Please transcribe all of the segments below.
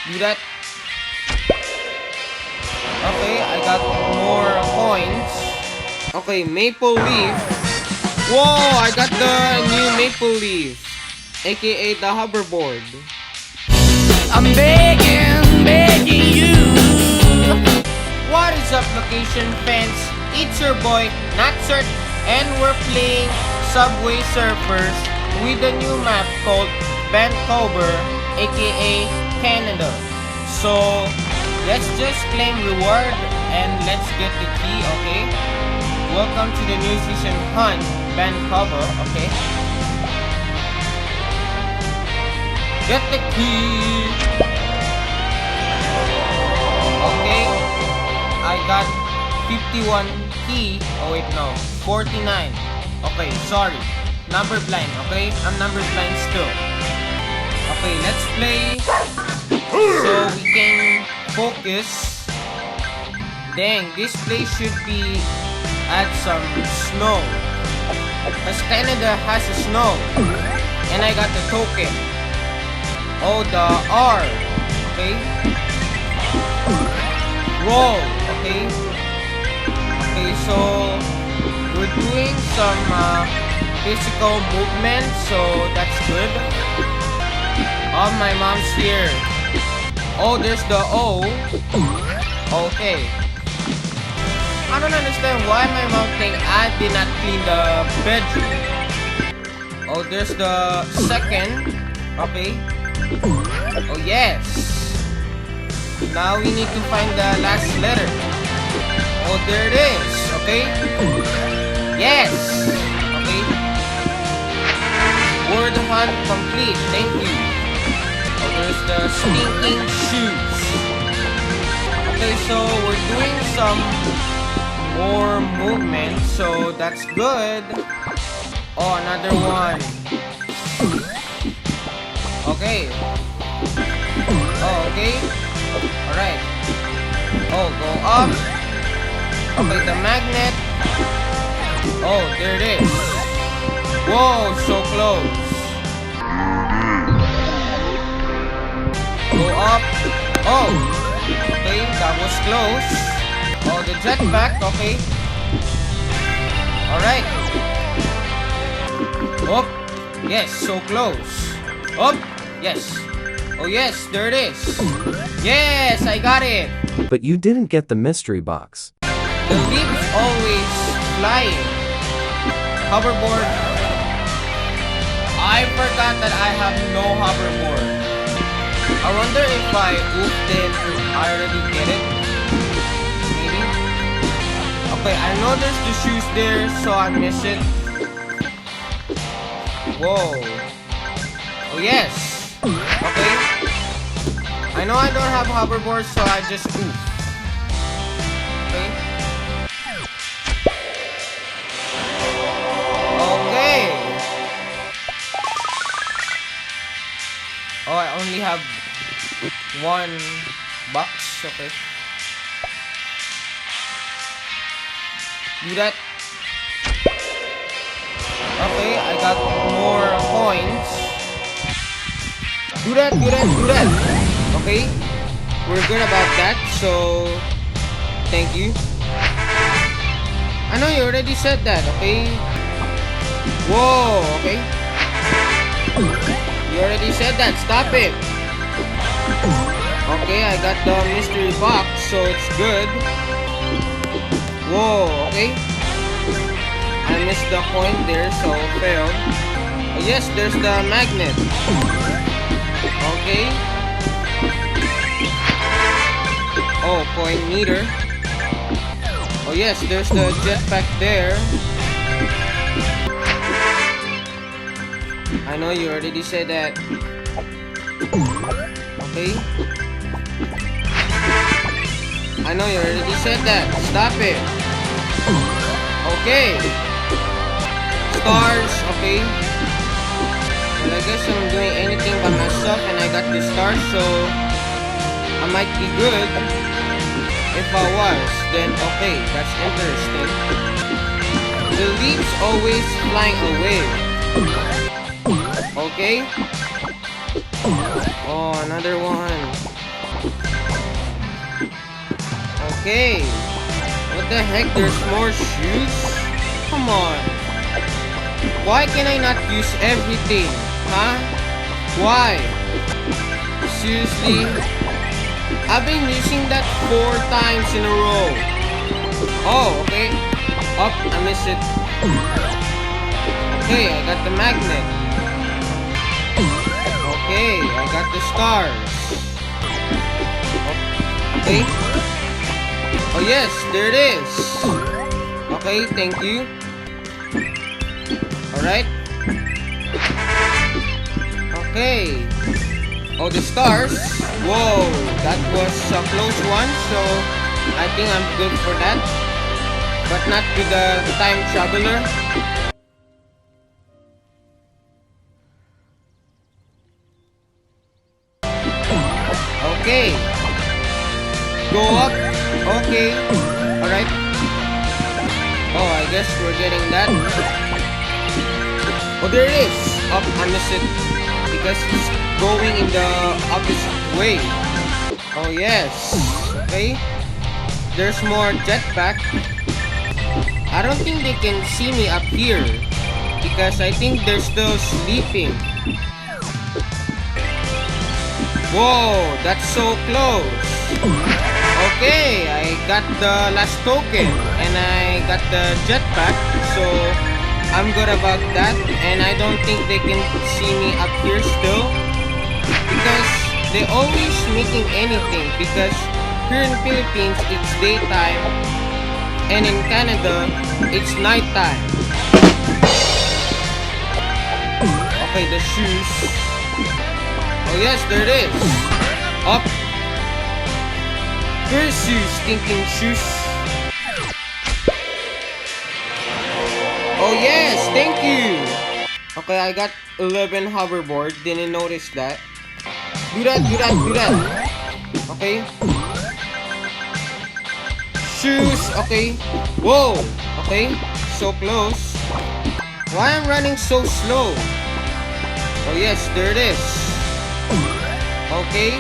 Do that. Okay, I got more coins. Okay, maple leaf. Whoa, I got the new maple leaf, aka the hoverboard. I'm begging you. What is up, location fans? It's your boy Natsert, and we're playing Subway Surfers with a new map called Vancouver, aka Canada. So let's just claim reward and let's get the key, okay? Welcome to the new season hunt, Vancouver, okay? Get the key. Okay, I got 51 key. Oh wait, no, 49. Okay, sorry, number blind. Okay, I'm number blind still. Okay, let's play so we can focus. Dang, this place should be at some snow, because Canada has a snow. And I got the token. Oh, the R. Okay. Roll. Okay. Okay, so we're doing some physical movement, so that's good. Oh, my mom's here. Oh, there's the O. Okay. I don't understand why my mom think I did not clean the bedroom. Oh, there's the second. Okay. Oh, yes. Now we need to find the last letter. Oh, there it is. Okay. Yes. Okay. Word hunt complete. Thank you. Oh, there's the stinking shoes. Okay, so we're doing some more movement, so that's good. Oh, another one. Okay. Oh, okay. Alright. Oh, go up. Okay, the magnet. Oh, there it is. Whoa, so close. Go up. Oh. Okay, that was close. Oh, the jetpack. Okay. Alright. Oh. Yes, so close. Oh. Yes. Oh yes, there it is. Yes, I got it. But you didn't get the mystery box. The leaves always flying. Hoverboard. I forgot that I have no hoverboard. I wonder if I oofed it, I already get it. Maybe. Okay, I know there's the shoes there, so I miss it. Whoa. Oh yes. Okay. I know I don't have hoverboard, so I just oof. Okay. Okay. Oh, I only have one box. Okay. Do that. Okay, I got more coins. Do that. Okay, we're good about that, so thank you. I know you already said that, okay? Whoa, okay. You already said that, stop it. Okay, I got the mystery box, so it's good. Whoa, okay. I missed the coin there, so failed. Oh, yes, there's the magnet. Okay. Oh, coin meter. Oh yes, there's the jetpack there. I know you already said that. Okay. I know you already said that. Stop it. Okay. Stars, okay. Well, I guess I'm doing anything by myself and I got the stars, so I might be good. If I was, then okay, that's interesting. The leaves always flying away. Okay. Oh, another one. Okay. What the heck? There's more shoes? Come on. Why can I not use everything? Huh? Why? Seriously? I've been using that 4 times in a row. Oh, okay. Up, I missed it. Okay, I got the magnet. Okay, I got the stars. Okay. Oh yes, there it is. Okay, thank you. Alright. Okay. Oh, the stars. Whoa, that was a close one, so I think I'm good for that. But not with the time traveler. Okay. Go up. Okay. Alright. Oh, I guess we're getting that. Oh, there it is. Up, I missed it. Because it's going in the opposite way. Oh, yes. Okay. There's more jetpack. I don't think they can see me up here. Because I think they're still sleeping. Whoa, that's so close. Okay, I got the last token and I got the jetpack, so I'm good about that. And I don't think they can see me up here still because they always making anything, because here in Philippines it's daytime and in Canada it's nighttime. Okay, the shoes. Oh yes, there it is. Up. Curse you, stinking shoes. Oh yes, thank you. Okay, I got 11 hoverboard. Didn't notice that. Do that, do that, do that. Okay. Shoes, okay. Whoa, okay. So close. Why am I running so slow? Oh yes, there it is. Okay.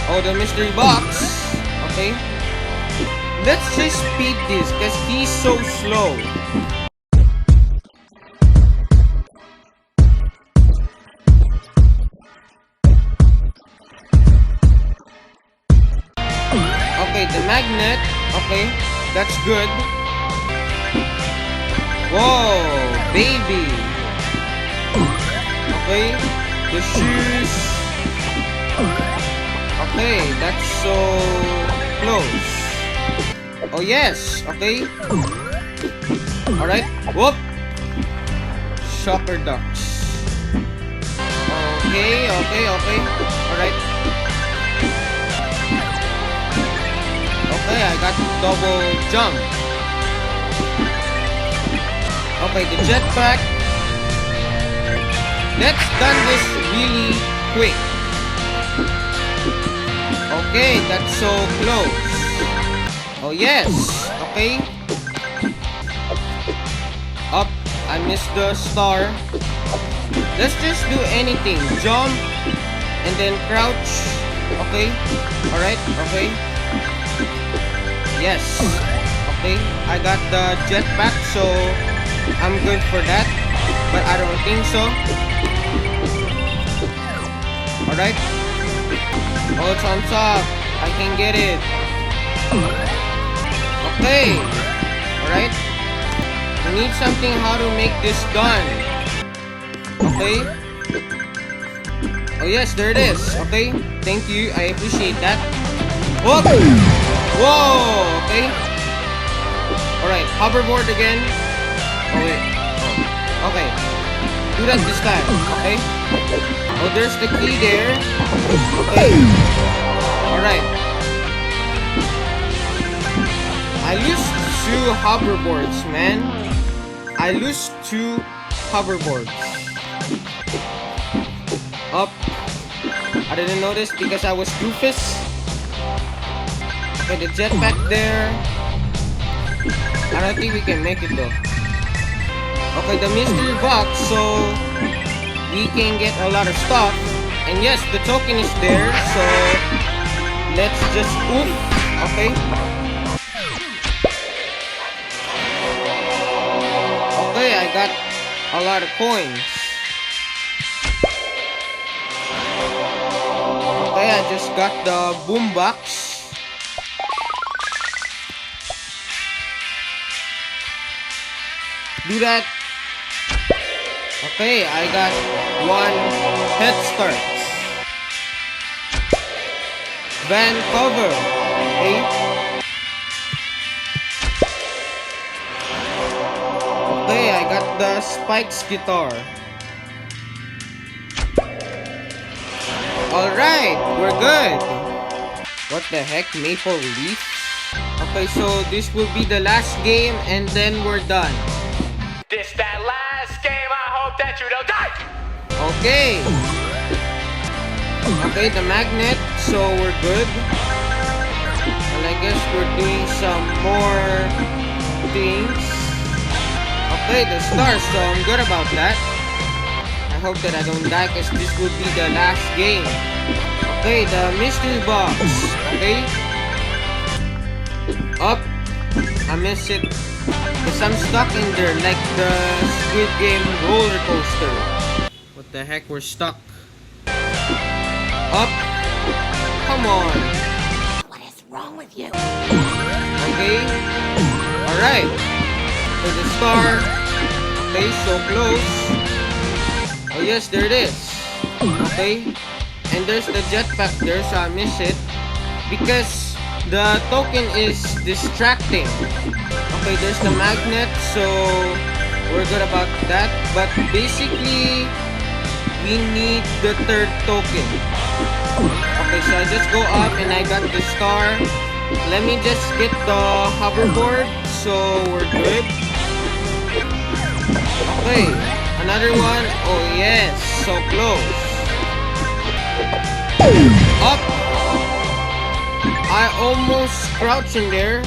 Oh, the mystery box. Okay. Let's just speed this because he's so slow. Okay, the magnet. Okay, that's good. Whoa, baby. Okay, the shoes. Okay, that's so close. Oh yes, okay. Alright, whoop. Shocker ducks. Okay, okay, okay. Alright. Okay, I got double jump. Okay, the jetpack. Let's done this really quick. Okay, that's so close. Oh yes, okay. Up, I missed the star. Let's just do anything. Jump and then crouch. Okay, alright, okay. Yes, okay. I got the jetpack, so I'm good for that. But I don't think so. Alright. Oh, it's on top. I can get it. Okay. Alright. We need something how to make this done. Okay. Oh yes, there it is. Okay. Thank you. I appreciate that. Whoa! Whoa! Okay. Alright. Hoverboard again. Oh wait. Oh. Okay. Do that this time. Okay. Oh, there's the key there. Okay. Alright. I lose 2 hoverboards, man. I lose 2 hoverboards. Up. I didn't notice because I was doofus. Okay, the jetpack there. I don't think we can make it though. Okay, the mystery box, so we can get a lot of stuff. And yes, the token is there, so let's just oof. Okay. Okay, I got a lot of coins. Okay, I just got the boombox. Do that. Okay, I got 1 head start. Vancouver. Okay. Okay, I got the Spikes guitar. Alright, we're good. What the heck, Maple Leaf? Okay, so this will be the last game and then we're done. This that last game, I hope that you don't die! Okay. Okay, the magnet, so we're good. And I guess we're doing some more things. Okay, the stars, so I'm good about that. I hope that I don't die because this will be the last game. Okay, the mystery box. Okay. Up. I missed it. Because I'm stuck in there like the Squid Game roller coaster. What the heck? We're stuck. Up. Come on. What is wrong with you? Okay. Alright. For the star. Okay, so close. Oh yes, there it is. Okay. And there's the jetpack there, so I miss it. Because the token is distracting. Okay, there's the magnet, so we're good about that. But basically, we need the third token. Okay, so I just go up and I got the star. Let me just get the hoverboard, so we're good. Okay, another one. Oh yes, so close. Up. I almost crouched in there.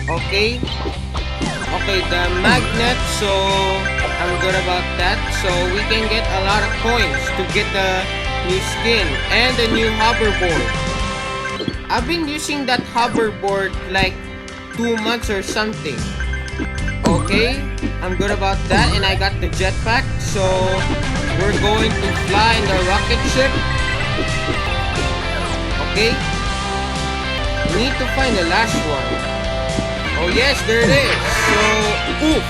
Okay. Okay, the magnet, so I'm good about that. So we can get a lot of coins to get the new skin and the new hoverboard. I've been using that hoverboard like 2 months or something. Okay, I'm good about that, and I got the jetpack, so we're going to fly in the rocket ship. Okay. We need to find the last one. Oh yes, there it is. So, oof.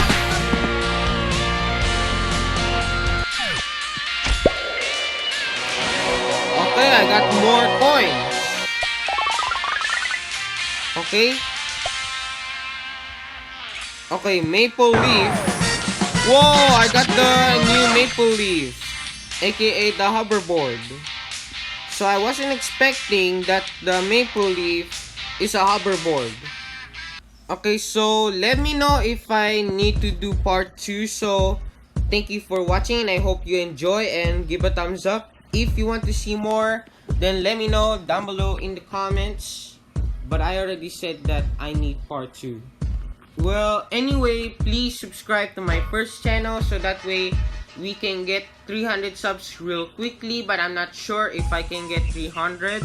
Okay, I got more coins. Okay. Okay, Maple Leaf. Whoa, I got the new Maple Leaf, aka the hoverboard. So I wasn't expecting that the Maple Leaf is a hoverboard. Okay, so let me know if I need to do part 2. So thank you for watching and I hope you enjoy, and give a thumbs up. If you want to see more, then let me know down below in the comments. But I already said that I need part 2. Well, anyway, please subscribe to my first channel so that way we can get 300 subs real quickly, but I'm not sure if I can get 300.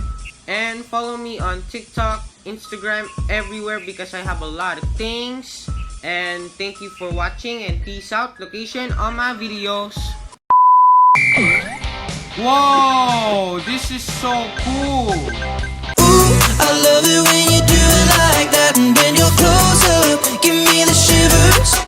And follow me on TikTok, Instagram, everywhere because I have a lot of things. And thank you for watching and peace out. Location on my videos. Whoa, this is so cool. I love it when you do it like that, and when you're close up, give me the shivers.